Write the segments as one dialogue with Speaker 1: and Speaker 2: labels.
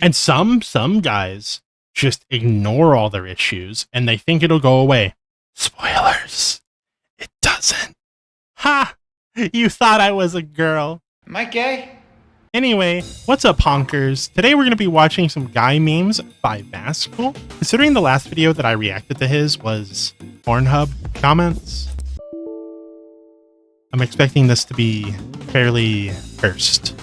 Speaker 1: And some guys just ignore all their issues and they think it'll go away. Spoilers. It doesn't. Ha! You thought I was a girl.
Speaker 2: Am I gay?
Speaker 1: Anyway, what's up, honkers? Today we're going to be watching some guy memes by Vascal. Considering the last video that I reacted to his was Pornhub comments, I'm expecting this to be fairly cursed.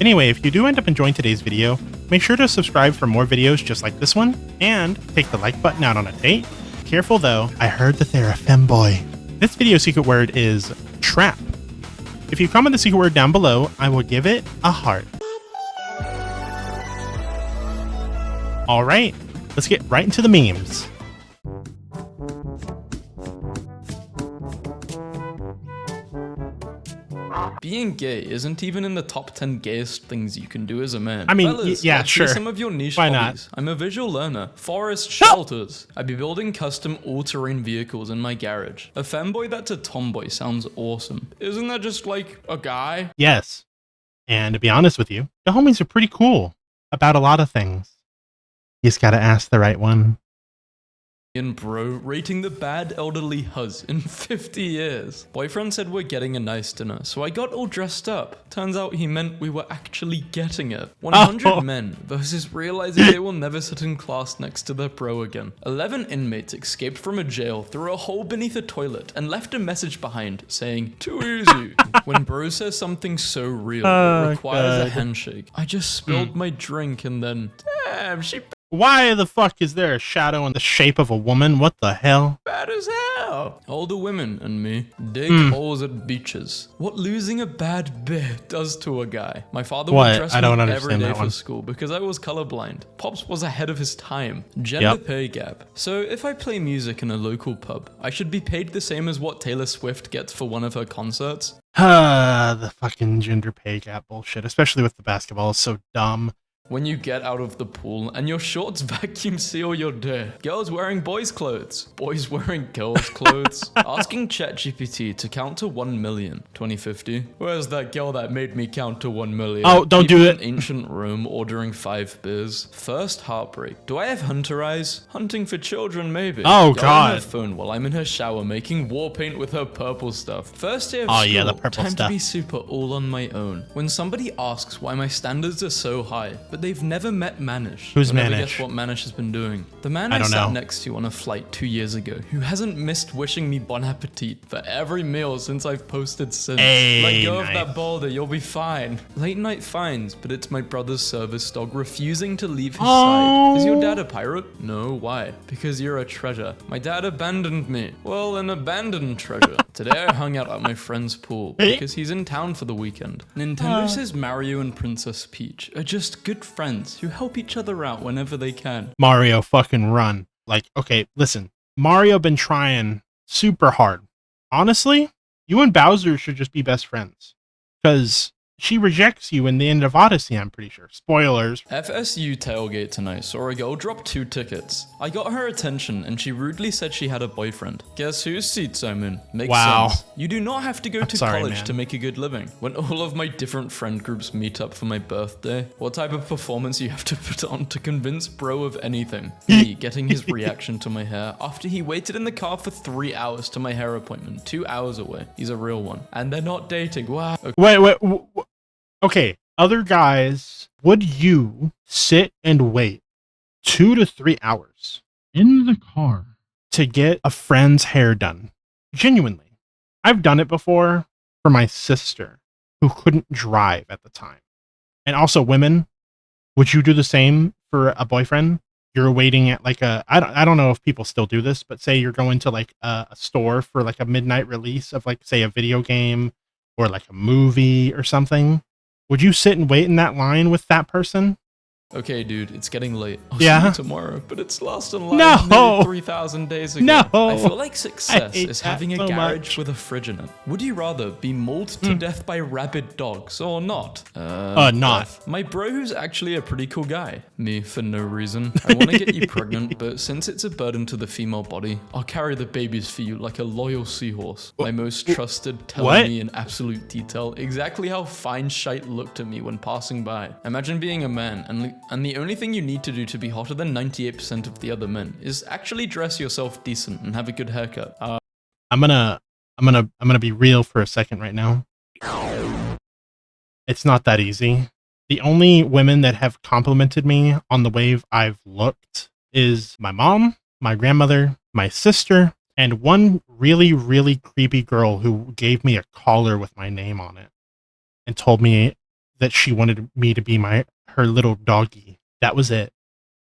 Speaker 1: Anyway, if you do end up enjoying today's video, make sure to subscribe for more videos just like this one, and take the like button out on a date. Careful though, I heard that they're a femboy. This video secret word is trap. If you comment the secret word down below, I will give it a heart. Alright, let's get right into the memes.
Speaker 3: Being gay isn't even in the top 10 gayest things you can do as a man.
Speaker 1: I mean,
Speaker 3: Fellas,
Speaker 1: yeah,
Speaker 3: let's
Speaker 1: sure.
Speaker 3: see some of your niche
Speaker 1: Why
Speaker 3: hobbies.
Speaker 1: not?
Speaker 3: I'm a visual learner. Forest shelters. I'd be building custom all-terrain vehicles in my garage. A femboy that's a tomboy sounds awesome. Isn't that just like a guy?
Speaker 1: Yes. And to be honest with you, the homies are pretty cool about a lot of things. You just gotta ask the right one.
Speaker 3: And bro, rating the bad elderly huz in 50 years. Boyfriend said we're getting a nice dinner, so I got all dressed up. Turns out he meant we were actually getting it. 100 men versus realizing they will never sit in class next to their bro again. 11 inmates escaped from a jail through a hole beneath a toilet and left a message behind saying, "Too easy." When bro says something so real, it requires a handshake. I just spilled my drink and then, damn, she
Speaker 1: Why the fuck is there a shadow in the shape of a woman? What the hell?
Speaker 3: bad as hell. Older women and me dig holes at beaches. What losing a bad bit does to a guy. My father
Speaker 1: What?
Speaker 3: would dress
Speaker 1: I don't
Speaker 3: me every
Speaker 1: understand
Speaker 3: day
Speaker 1: that
Speaker 3: for
Speaker 1: one.
Speaker 3: school because I was colorblind. Pops was ahead of his time. Gender pay gap. So if I play music in a local pub, I should be paid the same as what Taylor Swift gets for one of her concerts.
Speaker 1: The fucking gender pay gap bullshit, especially with the basketball, is so dumb.
Speaker 3: When you get out of the pool and your shorts vacuum seal your dick. Girls wearing boys' clothes. Boys wearing girls' clothes. Asking ChatGPT to count to 1 million. 2050. Where's that girl that made me count to 1 million?
Speaker 1: Oh, don't
Speaker 3: People
Speaker 1: do
Speaker 3: in
Speaker 1: it.
Speaker 3: ancient Rome ordering 5 beers. First heartbreak. Do I have hunter eyes? Hunting for children, maybe.
Speaker 1: Oh,
Speaker 3: Girl on
Speaker 1: God.
Speaker 3: her phone while I'm in her shower making war paint with her purple stuff. First day of
Speaker 1: Oh,
Speaker 3: school.
Speaker 1: yeah, the purple
Speaker 3: Time
Speaker 1: stuff.
Speaker 3: to be super all on my own. When somebody asks why my standards are so high, but they've never met Manish.
Speaker 1: Who's
Speaker 3: You'll never
Speaker 1: Manish?
Speaker 3: guess what Manish has been doing. The man
Speaker 1: I
Speaker 3: I
Speaker 1: don't
Speaker 3: sat
Speaker 1: know.
Speaker 3: next to on a flight 2 years ago, who hasn't missed wishing me bon appetit for every meal since I've posted since.
Speaker 1: Hey,
Speaker 3: Let go
Speaker 1: nice.
Speaker 3: of that boulder, you'll be fine. Late night finds, but it's my brother's service dog refusing to leave his side. Is your dad a pirate? No, why? Because you're a treasure. My dad abandoned me. Well, an abandoned treasure. Today I hung out at my friend's pool because he's in town for the weekend. Nintendo says Mario and Princess Peach are just good friends who help each other out whenever they can.
Speaker 1: Mario fucking run. Like, okay, listen. Mario been trying super hard. Honestly, you and Bowser should just be best friends. Because she rejects you in the end of Odyssey, I'm pretty sure. Spoilers.
Speaker 3: FSU tailgate tonight saw a girl drop 2 tickets. I got her attention and she rudely said she had a boyfriend. Guess whose seats I'm in? Makes
Speaker 1: Wow.
Speaker 3: sense. You do not have to go to
Speaker 1: sorry,
Speaker 3: college
Speaker 1: man.
Speaker 3: to make a good living. When all of my different friend groups meet up for my birthday, what type of performance you have to put on to convince bro of anything? Me getting his reaction to my hair after he waited in the car for 3 hours to my hair appointment, 2 hours away. He's a real one. And they're not dating. Wow. Okay.
Speaker 1: Wait. Okay, other guys, would you sit and wait 2 to 3 hours in the car to get a friend's hair done? Genuinely. I've done it before for my sister who couldn't drive at the time. And also women, would you do the same for a boyfriend? You're waiting at like I don't know if people still do this, but say you're going to like a store for like a midnight release of like, say, a video game or like a movie or something. Would you sit and wait in that line with that person?
Speaker 3: Okay, dude, it's getting late. I'll
Speaker 1: Yeah?
Speaker 3: see you tomorrow, but it's last in line
Speaker 1: No!
Speaker 3: nearly 3,000 days ago.
Speaker 1: No!
Speaker 3: I feel like success
Speaker 1: hate
Speaker 3: is
Speaker 1: that
Speaker 3: having a
Speaker 1: so
Speaker 3: garage
Speaker 1: much.
Speaker 3: with a fridge in it. Would you rather be mauled to death by rabid dogs or not?
Speaker 1: Not.
Speaker 3: Death. My bro who's actually a pretty cool guy. Me for no reason. I want to get you pregnant, but since it's a burden to the female body, I'll carry the babies for you like a loyal seahorse. My most trusted telling
Speaker 1: What?
Speaker 3: me in absolute detail exactly how fine shite looked at me when passing by. Imagine being a man and and the only thing you need to do to be hotter than 98% of the other men is actually dress yourself decent and have a good haircut.
Speaker 1: I'm gonna be real for a second right now. It's not that easy. The only women that have complimented me on the way I've looked is my mom, my grandmother, my sister, and one really, really creepy girl who gave me a collar with my name on it and told me that she wanted me to be her little doggy. That was it.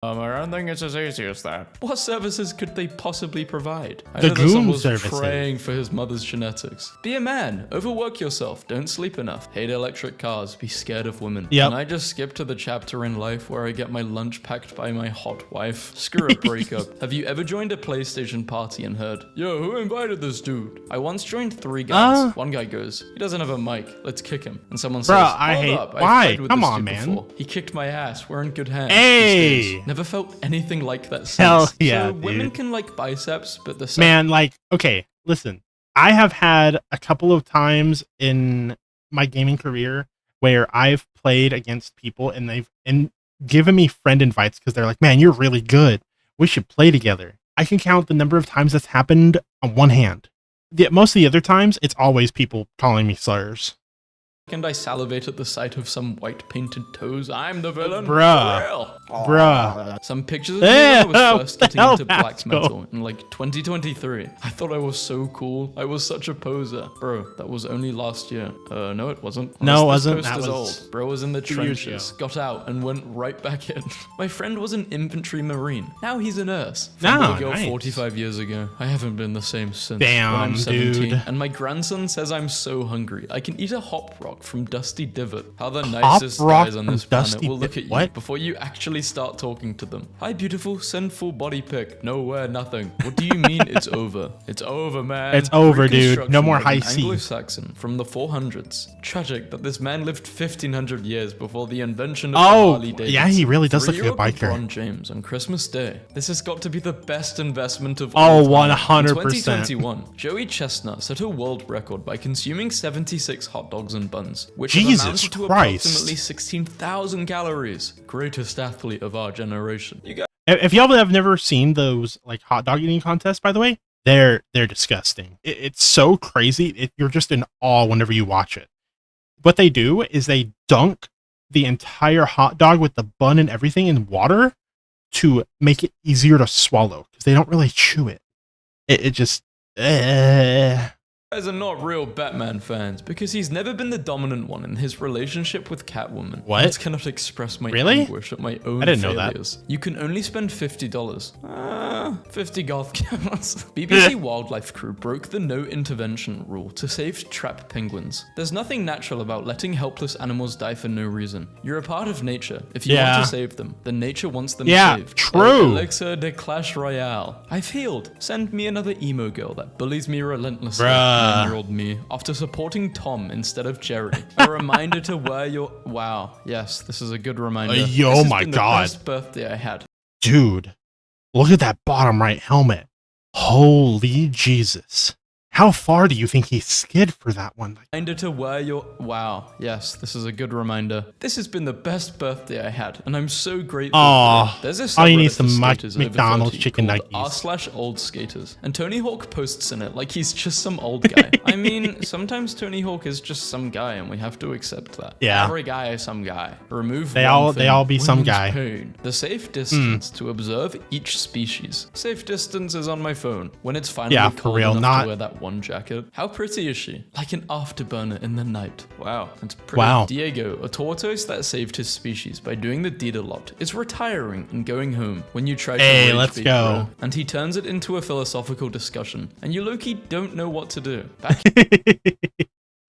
Speaker 3: I don't think it's as easy as that. What services could they possibly provide? I
Speaker 1: The
Speaker 3: know that someone
Speaker 1: goon
Speaker 3: was
Speaker 1: services.
Speaker 3: praying for his mother's genetics. Be a man, overwork yourself, don't sleep enough, hate electric cars, be scared of women.
Speaker 1: Yep.
Speaker 3: And I just skip to the chapter in life where I get my lunch packed by my hot wife. Screw a breakup. Have you ever joined a PlayStation party and heard, yo, who invited this dude? I once joined 3 guys. One guy goes, he doesn't have a mic, let's kick him. And someone says, hold up, I've
Speaker 1: why?
Speaker 3: played with
Speaker 1: Come
Speaker 3: this
Speaker 1: on,
Speaker 3: dude
Speaker 1: man.
Speaker 3: before. He kicked my ass, we're in good hands.
Speaker 1: Hey!
Speaker 3: these days. Never felt anything like that since.
Speaker 1: Hell yeah,
Speaker 3: so women
Speaker 1: dude.
Speaker 3: can like biceps, but the
Speaker 1: Man, like, okay, listen. I have had a couple of times in my gaming career where I've played against people and they've given me friend invites because they're like, man, you're really good. We should play together. I can count the number of times that's happened on one hand. Most of the other times, it's always people calling me slurs.
Speaker 3: And I salivate at the sight of some white painted toes. I'm the villain.
Speaker 1: Bruh.
Speaker 3: For real.
Speaker 1: Bruh.
Speaker 3: Some pictures of me when I was first getting into black
Speaker 1: Asshole.
Speaker 3: metal in like 2023. I thought I was so cool. I was such a poser. Bro, that was only last year. No, it wasn't.
Speaker 1: No, it
Speaker 3: Unless
Speaker 1: wasn't.
Speaker 3: this post
Speaker 1: That
Speaker 3: is
Speaker 1: was
Speaker 3: old. Bro was in the
Speaker 1: 2 years
Speaker 3: trenches,
Speaker 1: ago.
Speaker 3: got out, and went right back in. My friend was an infantry marine. Now he's a nurse.
Speaker 1: Oh,
Speaker 3: Found a girl
Speaker 1: nice.
Speaker 3: 45 years ago. I haven't been the same since.
Speaker 1: Damn,
Speaker 3: when I'm 17,
Speaker 1: dude.
Speaker 3: And my grandson says I'm so hungry. I can eat a hop rock from Dusty Divot. How the nicest
Speaker 1: rock
Speaker 3: guys on
Speaker 1: from
Speaker 3: this planet
Speaker 1: Dusty
Speaker 3: will look at you
Speaker 1: What?
Speaker 3: before you actually start talking to them. Hi, beautiful. Send full body pic. Nowhere, nothing. What do you mean it's over? It's over, man.
Speaker 1: It's over, dude. No
Speaker 3: Reconstruction
Speaker 1: more
Speaker 3: of
Speaker 1: high
Speaker 3: an
Speaker 1: C.
Speaker 3: Anglo-Saxon from the 400s. Tragic that this man lived 1500 years before the invention of
Speaker 1: Oh,
Speaker 3: the Harley Davidson.
Speaker 1: yeah, he really does look like a
Speaker 3: 3-year-old
Speaker 1: biker.
Speaker 3: LeBron James on Christmas Day. This has got to be the best investment of
Speaker 1: Oh,
Speaker 3: all time.
Speaker 1: 100%.
Speaker 3: In 2021, Joey Chestnut set a world record by consuming 76 hot dogs and buns, which
Speaker 1: Jesus
Speaker 3: amounted to
Speaker 1: Christ.
Speaker 3: approximately 16,000 calories. Greatest athlete of our generation. You guys
Speaker 1: If y'all have never seen those like hot dog eating contests, by the way, they're disgusting. It's so crazy. You're just in awe whenever you watch it. What they do is they dunk the entire hot dog with the bun and everything in water to make it easier to swallow because they don't really chew it. It just.
Speaker 3: are not real Batman fans because he's never been the dominant one in his relationship with Catwoman.
Speaker 1: What?
Speaker 3: I just cannot express my
Speaker 1: Really?
Speaker 3: anguish at my own
Speaker 1: I didn't know that.
Speaker 3: failures. You can only spend $50. 50 golf counts. BBC Wildlife Crew broke the no intervention rule to save trap penguins. There's nothing natural about letting helpless animals die for no reason. You're a part of nature. If you
Speaker 1: Yeah.
Speaker 3: want to save them, then nature wants them
Speaker 1: Yeah,
Speaker 3: saved.
Speaker 1: true.
Speaker 3: Elixir de Clash Royale. I've healed. Send me another emo girl that bullies me relentlessly.
Speaker 1: Bruh.
Speaker 3: 9-year-old me after supporting Tom instead of Jerry. A reminder to wear your. Wow. Yes, this is a good reminder.
Speaker 1: Yo,
Speaker 3: This has
Speaker 1: my
Speaker 3: been the
Speaker 1: God.
Speaker 3: best birthday I had.
Speaker 1: Dude, look at that bottom right helmet. Holy Jesus. How far do you think he skid for that one?
Speaker 3: Reminder to wear your. Wow. Yes, this is a good reminder. This has been the best birthday I had, and I'm so grateful.
Speaker 1: Aw,
Speaker 3: for it. There's a
Speaker 1: all you need
Speaker 3: subreddit
Speaker 1: is some
Speaker 3: for skaters over
Speaker 1: McDonald's
Speaker 3: 30
Speaker 1: chicken
Speaker 3: called
Speaker 1: nuggets.
Speaker 3: r/old skaters, and Tony Hawk posts in it like he's just some old guy. I mean, sometimes Tony Hawk is just some guy, and we have to accept that.
Speaker 1: Yeah.
Speaker 3: Every guy is some guy. Remove
Speaker 1: They
Speaker 3: one
Speaker 1: all
Speaker 3: thing,
Speaker 1: be some
Speaker 3: women's
Speaker 1: guy.
Speaker 3: pain. The safe distance to observe each species. Safe distance is on my phone when it's finally
Speaker 1: Yeah, for
Speaker 3: cold
Speaker 1: real,
Speaker 3: enough
Speaker 1: not-
Speaker 3: to wear that one jacket. How pretty is she? Like an afterburner in the night. Wow, that's pretty.
Speaker 1: Wow.
Speaker 3: Diego, a tortoise that saved his species by doing the deed a lot, is retiring and going home when you try to
Speaker 1: Hey,
Speaker 3: rage
Speaker 1: let's
Speaker 3: bait,
Speaker 1: go.
Speaker 3: bro. And he turns it into a philosophical discussion, and you low-key don't know what to do. Back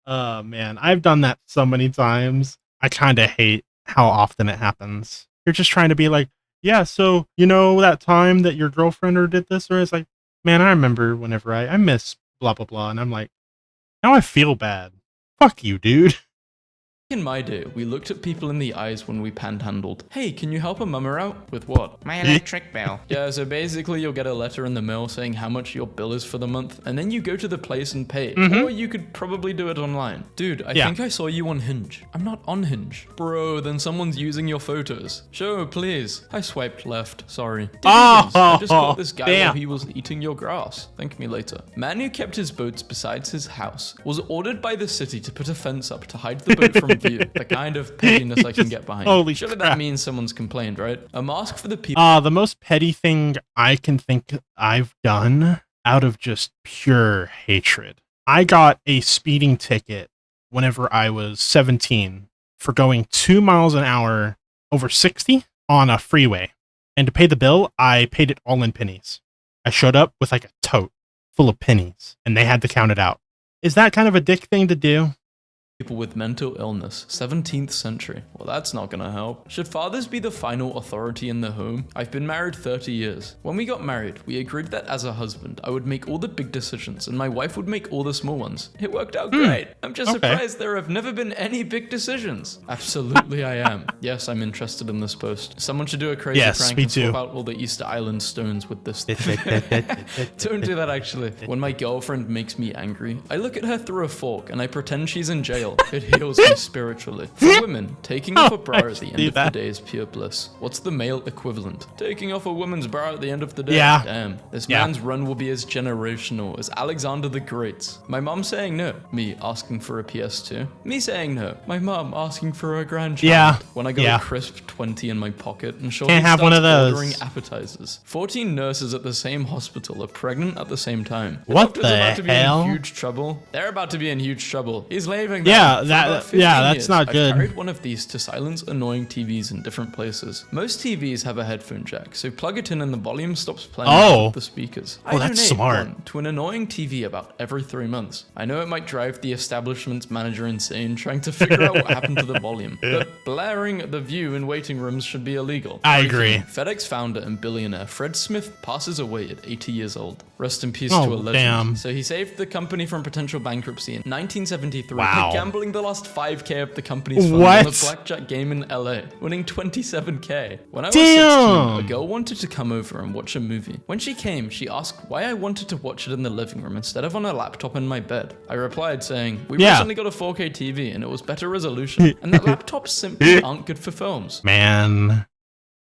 Speaker 1: Oh man, I've done that so many times. I kind of hate how often it happens. You're just trying to be like, yeah, so you know that time that your girlfriend or did this, or it's like, man, I remember whenever I miss blah blah blah, and I'm like, now I feel bad. Fuck you, dude.
Speaker 3: In my day, we looked at people in the eyes when we panhandled. Hey, can you help a mummer out? With what? My electric bill. Yeah, so basically you'll get a letter in the mail saying how much your bill is for the month, and then you go to the place and pay. Or you could probably do it online. Dude, I think I saw you on Hinge. I'm not on Hinge. Bro, then someone's using your photos. Show, please. I swiped left, sorry. I just caught this guy while he was eating your grass. Thank me later. Man who kept his boats besides his house was ordered by the city to put a fence up to hide the boat from view. The kind of pettiness I can get behind.
Speaker 1: Holy
Speaker 3: Surely
Speaker 1: crap.
Speaker 3: that means someone's complained, right? A mask for the people.
Speaker 1: The most petty thing I can think I've done out of just pure hatred. I got a speeding ticket whenever I was 17 for going 2 miles an hour over 60 on a freeway. And to pay the bill, I paid it all in pennies. I showed up with like a tote full of pennies and they had to count it out. Is that kind of a dick thing to do?
Speaker 3: People with mental illness, 17th century. Well, that's not gonna help. Should fathers be the final authority in the home? I've been married 30 years. When we got married, we agreed that as a husband, I would make all the big decisions and my wife would make all the small ones. It worked out great. I'm just surprised there have never been any big decisions. Absolutely I am. Yes, I'm interested in this post. Someone should do a crazy prank and swap out all the Easter Island stones with this. Don't do that actually. When my girlfriend makes me angry, I look at her through a fork and I pretend she's in jail. It heals me spiritually. For women, taking off a bra at the end of the day is pure bliss. What's the male equivalent? Taking off a woman's bra at the end of the day?
Speaker 1: Yeah.
Speaker 3: Damn. This man's run will be as generational as Alexander the Great's. My mom saying no. Me asking for a PS2. Me saying no. My mom asking for a grandchild.
Speaker 1: Yeah.
Speaker 3: When I got a crisp 20 in my pocket and shortly
Speaker 1: Can't have one of those.
Speaker 3: ordering appetizers. 14 nurses at the same hospital are pregnant at the same time.
Speaker 1: What
Speaker 3: doctor's
Speaker 1: the
Speaker 3: about to be
Speaker 1: hell?
Speaker 3: in huge trouble. They're about to be in huge trouble. He's leaving.
Speaker 1: Yeah,
Speaker 3: For about 15
Speaker 1: that's
Speaker 3: years,
Speaker 1: not
Speaker 3: I've
Speaker 1: good.
Speaker 3: carried one of these to silence annoying TVs in different places. Most TVs have a headphone jack, so plug it in and the volume stops playing out of the speakers. I
Speaker 1: that's
Speaker 3: donate
Speaker 1: smart.
Speaker 3: one to an annoying TV about every 3 months. I know it might drive the establishment's manager insane trying to figure out what happened to the volume, but blaring at the view in waiting rooms should be illegal.
Speaker 1: I agree.
Speaker 3: FedEx founder and billionaire Fred Smith passes away at 80 years old. Rest in peace to a legend.
Speaker 1: Damn.
Speaker 3: So he saved the company from potential bankruptcy in 1973
Speaker 1: Wow.
Speaker 3: by gambling the last 5K of the company's funds
Speaker 1: What?
Speaker 3: on a blackjack game in LA, winning 27K. When I was
Speaker 1: Damn.
Speaker 3: 16, a girl wanted to come over and watch a movie. When she came, she asked why I wanted to watch it in the living room instead of on a laptop in my bed. I replied saying, we recently got a 4K TV and it was better resolution, and that laptops simply aren't good for films.
Speaker 1: Man,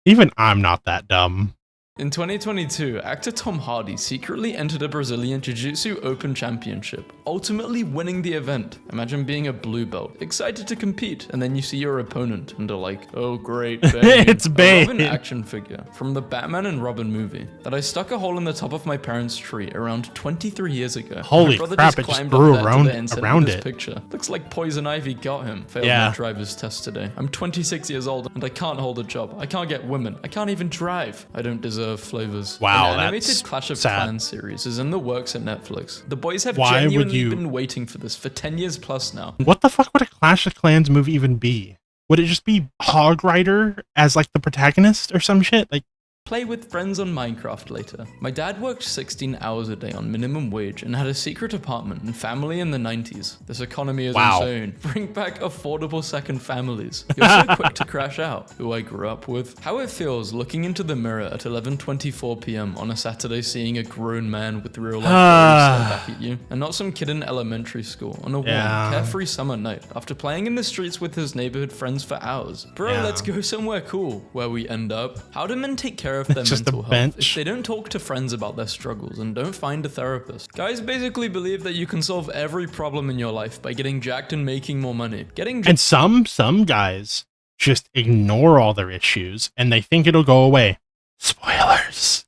Speaker 1: even I'm not that dumb.
Speaker 3: In 2022, actor Tom Hardy secretly entered a Brazilian Jiu-Jitsu Open Championship, ultimately winning the event. Imagine being a blue belt, excited to compete, and then you see your opponent and are like, oh great, Bane.
Speaker 1: It's Bane.
Speaker 3: I love an action figure from the Batman and Robin movie that I stuck a hole in the top of my parents' tree around 23 years ago.
Speaker 1: Holy
Speaker 3: My brother
Speaker 1: crap, it just
Speaker 3: climbed
Speaker 1: grew
Speaker 3: up there
Speaker 1: around-
Speaker 3: today and sent me
Speaker 1: around
Speaker 3: this
Speaker 1: it.
Speaker 3: picture. Looks like Poison Ivy got him. Failed my driver's test today. I'm 26 years old and I can't hold a job. I can't get women. I can't even drive. I don't deserve flavors.
Speaker 1: Wow,
Speaker 3: An animated
Speaker 1: that's
Speaker 3: Clash of
Speaker 1: sad.
Speaker 3: Clans series is in the works at Netflix. The boys have
Speaker 1: Why would
Speaker 3: genuinely
Speaker 1: you-
Speaker 3: been waiting for this for 10 years plus now.
Speaker 1: What the fuck would a Clash of Clans movie even be? Would it just be Hog Rider as like the protagonist or some shit? Like,
Speaker 3: Play with friends on Minecraft later. My dad worked 16 hours a day on minimum wage and had a secret apartment and family in the 90s. This economy is insane. Bring back affordable second families. You're so quick to crash out. Who I grew up with. How it feels looking into the mirror at 11:24 p.m. on a Saturday seeing a grown man with real life worries stare back at you. And not some kid in elementary school on a warm, carefree summer night after playing in the streets with his neighborhood friends for hours. Bro, let's go somewhere cool. Where we end up. How do men take care of their
Speaker 1: Just
Speaker 3: mental
Speaker 1: a
Speaker 3: health
Speaker 1: bench.
Speaker 3: if they don't talk to friends about their struggles and don't find a therapist? Guys basically believe that you can solve every problem in your life by getting jacked and making more money.
Speaker 1: and some guys just ignore all their issues and they think it'll go away. Spoilers.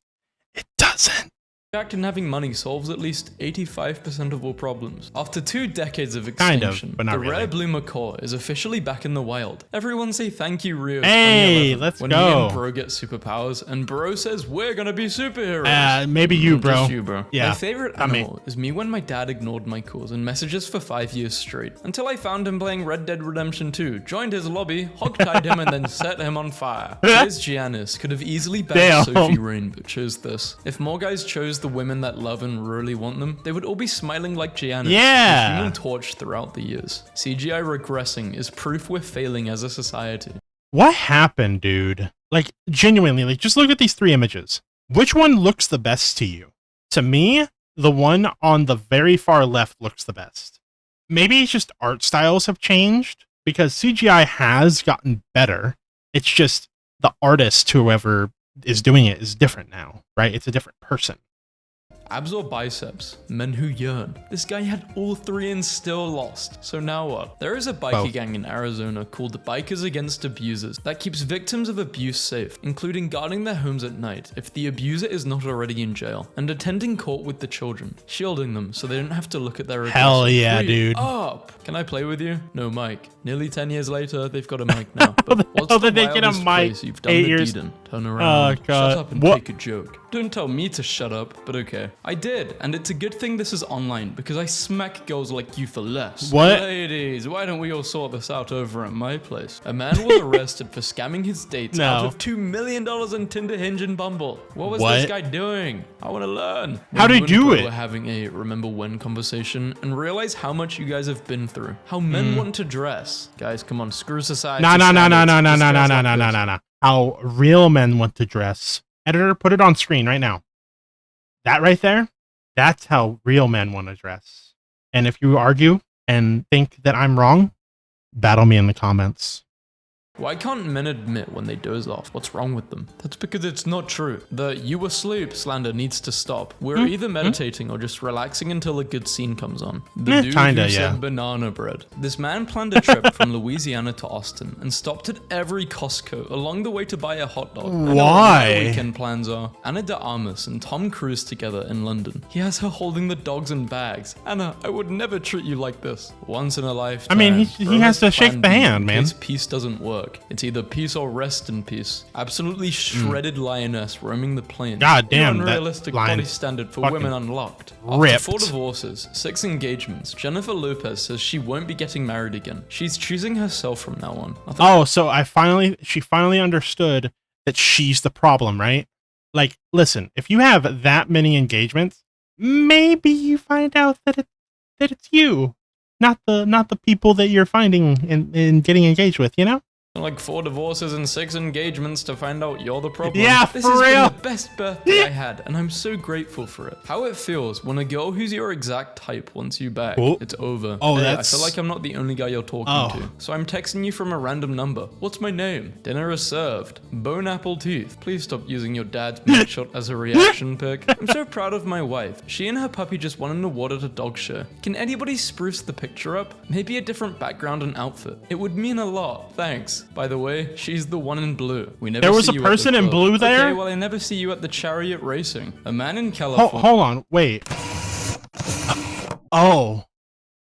Speaker 1: It doesn't.
Speaker 3: Jacked and having money solves at least 85% of all problems. After 2 decades of extinction,
Speaker 1: but not
Speaker 3: the
Speaker 1: really.
Speaker 3: rare blue macaw is officially back in the wild. Everyone say thank you, Rio.
Speaker 1: Hey,
Speaker 3: 2011,
Speaker 1: let's
Speaker 3: when
Speaker 1: go.
Speaker 3: me and Bro get superpowers, and Bro says we're gonna be superheroes.
Speaker 1: Maybe you, bro.
Speaker 3: Just you, bro.
Speaker 1: Yeah,
Speaker 3: My favorite
Speaker 1: not me.
Speaker 3: animal is me when my dad ignored my calls and messages for 5 years straight. Until I found him playing Red Dead Redemption 2, joined his lobby, hogtied him, and then set him on fire. Here's Giannis. Could have easily bagged
Speaker 1: Damn.
Speaker 3: Sophie Rain, but chose this. If more guys chose the the women that love and really want them, they would all be smiling like Giannis,
Speaker 1: Yeah.
Speaker 3: the Human Torch throughout the years. CGI regressing is proof we're failing as a society.
Speaker 1: What happened, dude? Like, genuinely, like, just look at these 3 images. Which one looks the best to you? To me, the one on the very far left looks the best. Maybe it's just art styles have changed, because CGI has gotten better. It's just the artist, whoever is doing it, is different now, right? It's a different person.
Speaker 3: Abs or biceps? Men who yearn. This guy had all 3 and still lost. So now what? There is a bikie gang in Arizona called Bikers Against Abusers that keeps victims of abuse safe, including guarding their homes at night if the abuser is not already in jail, and attending court with the children, shielding them so they don't have to look at their aggressor.
Speaker 1: Hell yeah, dude.
Speaker 3: Up! Can I play with you? No mic. Nearly 10 years later, they've got a mic now. But what's
Speaker 1: hell
Speaker 3: the
Speaker 1: did they get a
Speaker 3: wildest
Speaker 1: mic?
Speaker 3: place you've done
Speaker 1: 8
Speaker 3: the
Speaker 1: years.
Speaker 3: deed in? Turn around.
Speaker 1: Oh, God.
Speaker 3: Shut up and
Speaker 1: What?
Speaker 3: take a joke. Don't tell me to shut up, but okay. I did, and it's a good thing this is online because I smack girls like you for less.
Speaker 1: What?
Speaker 3: Ladies, why don't we all sort this out over at my place? A man was arrested for scamming his dates out of $2 million in Tinder, Hinge, and Bumble. What was this guy doing? I want to learn.
Speaker 1: How did he do it?
Speaker 3: We're having a remember when conversation and realize how much you guys have been through. How men want to dress. Guys, come on, screw society.
Speaker 1: No. How real men want to dress. Editor, put it on screen right now. That right there, that's how real men want to dress. And if you argue and think that I'm wrong, battle me in the comments.
Speaker 3: Why can't men admit when they doze off? What's wrong with them? That's because it's not true. The "you asleep" slander needs to stop. We're either meditating or just relaxing until a good scene comes on. The dude who said banana bread. This man planned a trip from Louisiana to Austin and stopped at every Costco along the way to buy a hot dog.
Speaker 1: Why?
Speaker 3: I know what my weekend plans are. Anna de Armas and Tom Cruise together in London. He has her holding the dogs in bags. Anna, I would never treat you like this. Once in a lifetime.
Speaker 1: I mean, he has to shake the hand, man.
Speaker 3: Peace doesn't work. It's either peace or rest in peace. Absolutely shredded lioness roaming the plains.
Speaker 1: God damn,
Speaker 3: unrealistic body standard for women unlocked.
Speaker 1: Ripped.
Speaker 3: After 4 divorces, 6 engagements, Jennifer Lopez says she won't be getting married again. She's choosing herself from now on.
Speaker 1: Oh, so she finally understood that she's the problem, right? Like, listen, if you have that many engagements, maybe you find out that it's you, not the people that you're finding and getting engaged with, you know?
Speaker 3: Like 4 divorces and 6 engagements to find out you're the problem.
Speaker 1: Yeah,
Speaker 3: this
Speaker 1: for
Speaker 3: has
Speaker 1: real.
Speaker 3: been the best birthday I had, and I'm so grateful for it. How it feels when a girl who's your exact type wants you back.
Speaker 1: Oh.
Speaker 3: It's over.
Speaker 1: Oh,
Speaker 3: Hey, I
Speaker 1: that's...
Speaker 3: feel like I'm not the only guy you're talking to. So I'm texting you from a random number. What's my name? Dinner is served. Bone apple teeth. Please stop using your dad's mugshot as a reaction pic. I'm so proud of my wife. She and her puppy just won an award at a dog show. Can anybody spruce the picture up? Maybe a different background and outfit. It would mean a lot. Thanks. By the way, she's the one in blue. We never
Speaker 1: There was
Speaker 3: see
Speaker 1: a
Speaker 3: you
Speaker 1: person
Speaker 3: at the
Speaker 1: in
Speaker 3: club.
Speaker 1: blue there?
Speaker 3: Okay, well, I never see you at the chariot racing. A man in California.
Speaker 1: Hold on, wait. Oh.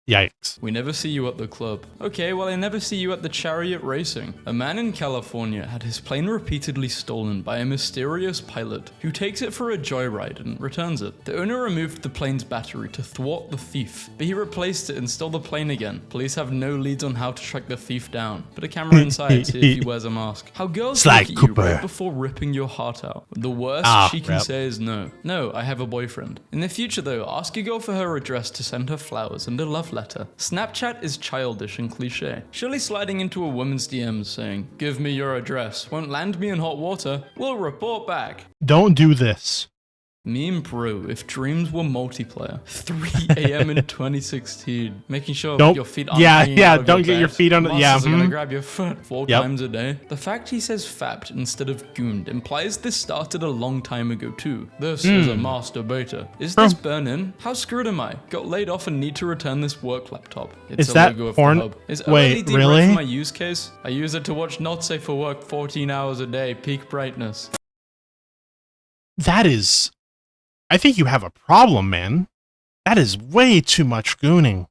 Speaker 1: Yikes.
Speaker 3: We never see you at the club. Okay, well, I never see you at the chariot racing. A man in California had his plane repeatedly stolen by a mysterious pilot who takes it for a joyride and returns it. The owner removed the plane's battery to thwart the thief, but he replaced it and stole the plane again. Police have no leads on how to track the thief down. Put a camera inside, see if he wears a mask. How girls look at you right before ripping your heart out. The worst she can say is no. No, I have a boyfriend. In the future though, ask a girl for her address to send her flowers and a love letter. Snapchat is childish and cliche. Surely sliding into a woman's DMs saying, "Give me your address," won't land me in hot water. We'll report back.
Speaker 1: Don't do this.
Speaker 3: Meme bro, if dreams were multiplayer. 3 a.m. in 2016. Making sure your feet aren't hanging out of
Speaker 1: don't
Speaker 3: your
Speaker 1: get your
Speaker 3: bed.
Speaker 1: feet on the...
Speaker 3: Muscles are gonna grab your foot 4
Speaker 1: Yep.
Speaker 3: times a day. The fact he says fapped instead of gooned implies this started a long time ago too. This is a masturbator. Is this burn-in? How screwed am I? Got laid off and need to return this work laptop. It's
Speaker 1: Is
Speaker 3: a
Speaker 1: that
Speaker 3: logo of
Speaker 1: porn?
Speaker 3: the hub. Is
Speaker 1: Wait,
Speaker 3: OLED
Speaker 1: really?
Speaker 3: right for my use case? I use it to watch Not Safe for Work 14 hours a day, peak brightness.
Speaker 1: That is... I think you have a problem, man. That is way too much gooning.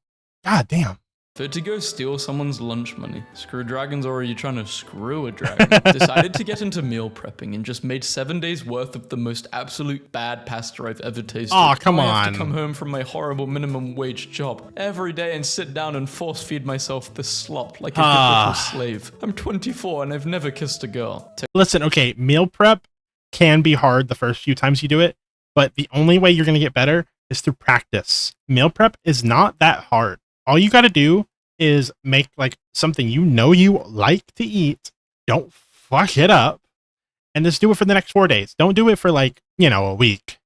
Speaker 1: God damn.
Speaker 3: So to go steal someone's lunch money, screw dragons, or are you trying to screw a dragon? Decided to get into meal prepping and just made 7 days worth of the most absolute bad pasta I've ever tasted.
Speaker 1: Aw, come
Speaker 3: I have
Speaker 1: on.
Speaker 3: to come home from my horrible minimum wage job every day and sit down and force feed myself this slop like a good little slave. I'm 24 and I've never kissed a girl.
Speaker 1: Listen, okay, meal prep can be hard the first few times you do it, but the only way you're going to get better is through practice. Meal prep is not that hard. All you got to do is make like something you like to eat. Don't fuck it up, and just do it for the next 4 days. Don't do it for like, a week.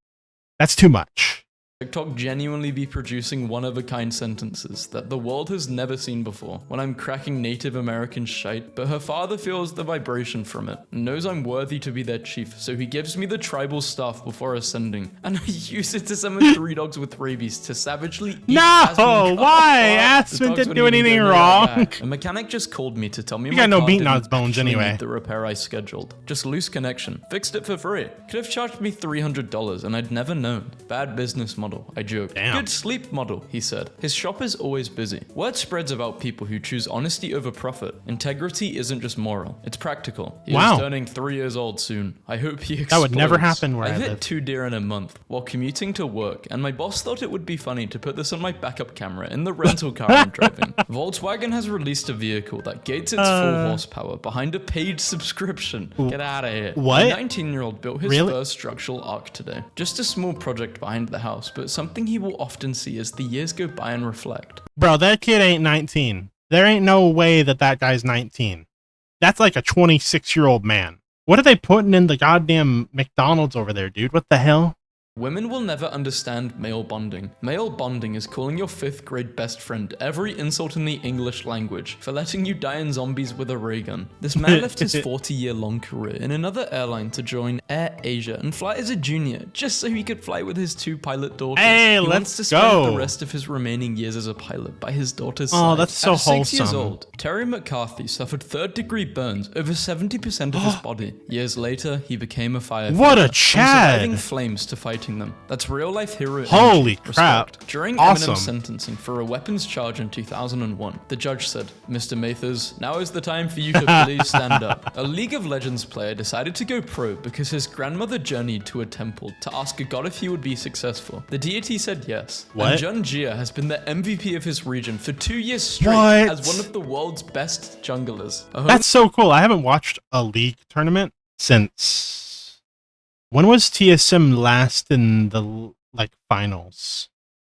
Speaker 1: That's too much.
Speaker 3: TikTok genuinely be producing one-of-a-kind sentences that the world has never seen before when I'm cracking Native American shite, but her father feels the vibration from it and knows I'm worthy to be their chief, so he gives me the tribal staff before ascending, and I use it to summon 3 dogs with rabies to savagely eat
Speaker 1: No! Why? Aspen didn't do anything wrong.
Speaker 3: A mechanic just called me to tell me
Speaker 1: you
Speaker 3: my
Speaker 1: got no
Speaker 3: car
Speaker 1: beating on
Speaker 3: didn't
Speaker 1: its bones
Speaker 3: actually
Speaker 1: anyway.
Speaker 3: need the repair I scheduled. Just loose connection. Fixed it for free. Could have charged me $300 and I'd never known. Bad business model. I joked.
Speaker 1: Damn.
Speaker 3: Good sleep model, he said. His shop is always busy. Word spreads about people who choose honesty over profit. Integrity isn't just moral, it's practical. He is turning 3 years old soon. I hope he explodes.
Speaker 1: That would never happen where I
Speaker 3: I've hit
Speaker 1: live.
Speaker 3: 2 deer in a month while commuting to work, and my boss thought it would be funny to put this on my backup camera in the rental car I'm driving. Volkswagen has released a vehicle that gates its full horsepower behind a paid subscription. Get out of here.
Speaker 1: What?
Speaker 3: A 19-year-old built his first structural arc today. Just a small project behind the house, but something he will often see as the years go by and reflect.
Speaker 1: Bro, that kid ain't 19. There ain't no way that guy's 19. That's like a 26-year-old man. What are they putting in the goddamn McDonald's over there, dude? What the hell?
Speaker 3: Women will never understand male bonding. Male bonding is calling your 5th grade best friend every insult in the English language for letting you die in zombies with a ray gun. This man left his 40-year-long career in another airline to join Air Asia and fly as a junior just so he could fly with his 2 pilot daughters.
Speaker 1: Hey,
Speaker 3: he
Speaker 1: let's
Speaker 3: wants to spend
Speaker 1: go.
Speaker 3: the rest of his remaining years as a pilot by his daughter's
Speaker 1: Oh,
Speaker 3: side.
Speaker 1: that's so
Speaker 3: At 6 years
Speaker 1: wholesome.
Speaker 3: old, Terry McCarthy suffered 3rd-degree burns over 70% of his body. Years later, he became a firefighter.
Speaker 1: What a
Speaker 3: from
Speaker 1: Chad.
Speaker 3: surviving flames to fighting them. That's real-life hero
Speaker 1: Holy
Speaker 3: energy.
Speaker 1: crap.
Speaker 3: Respect. During
Speaker 1: Awesome.
Speaker 3: Eminem's sentencing for a weapons charge in 2001, the judge said, "Mr. Mathers, now is the time for you to please stand up." A League of Legends player decided to go pro because his grandmother journeyed to a temple to ask a god if he would be successful. The deity said yes.
Speaker 1: What?
Speaker 3: And Jun Jia has been the MVP of his region for 2 years straight
Speaker 1: What?
Speaker 3: as one of the world's best junglers.
Speaker 1: That's so cool. I haven't watched a League tournament since... When was TSM last in the finals?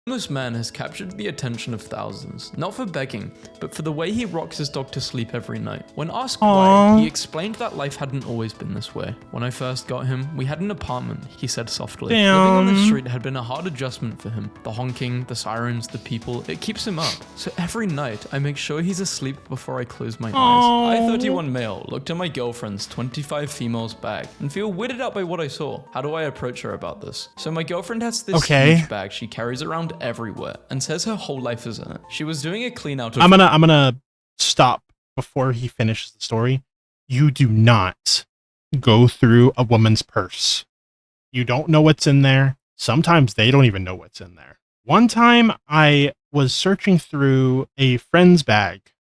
Speaker 3: This man has captured the attention of thousands, not for begging, but for the way he rocks his dog to sleep every night. When asked why, he explained that life hadn't always been this way. When I first got him, we had an apartment, he said softly.
Speaker 1: Damn.
Speaker 3: Living on the street had been a hard adjustment for him. The honking, the sirens, the people, it keeps him up. So every night, I make sure he's asleep before I close my eyes. I, 31 male, looked at my girlfriend's 25 females bag and feel weirded out by what I saw. How do I approach her about this? So my girlfriend has this huge bag she carries around everywhere and says her whole life is in it. She was doing a clean out of...
Speaker 1: I'm gonna stop before he finishes the story. You do not go through a woman's purse. You don't know what's in there. Sometimes they don't even know what's in there. One time I was searching through a friend's bag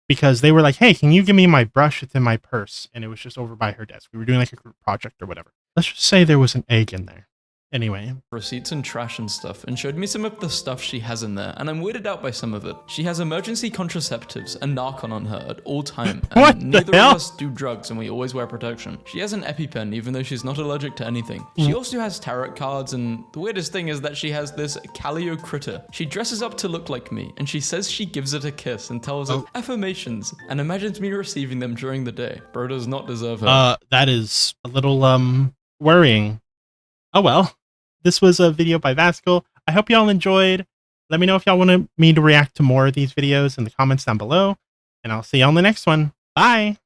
Speaker 1: because they were like, "Hey, can you give me my brush? It's in my purse." And it was just over by her desk. We were doing like a group project or whatever. Let's just say there was an egg in there. Anyway.
Speaker 3: Receipts and trash and stuff, and showed me some of the stuff she has in there, and I'm weirded out by some of it. She has emergency contraceptives and Narcan on her at all time, and
Speaker 1: What the
Speaker 3: neither
Speaker 1: hell?
Speaker 3: of us do drugs and we always wear protection. She has an EpiPen even though she's not allergic to anything. She also has tarot cards, and the weirdest thing is that she has this Calio critter. She dresses up to look like me, and she says she gives it a kiss and tells it affirmations, and imagines me receiving them during the day. Bro does not deserve her.
Speaker 1: That is a little worrying. Oh well. This was a video by Vascal. I hope y'all enjoyed. Let me know if y'all want me to react to more of these videos in the comments down below. And I'll see y'all in the next one. Bye!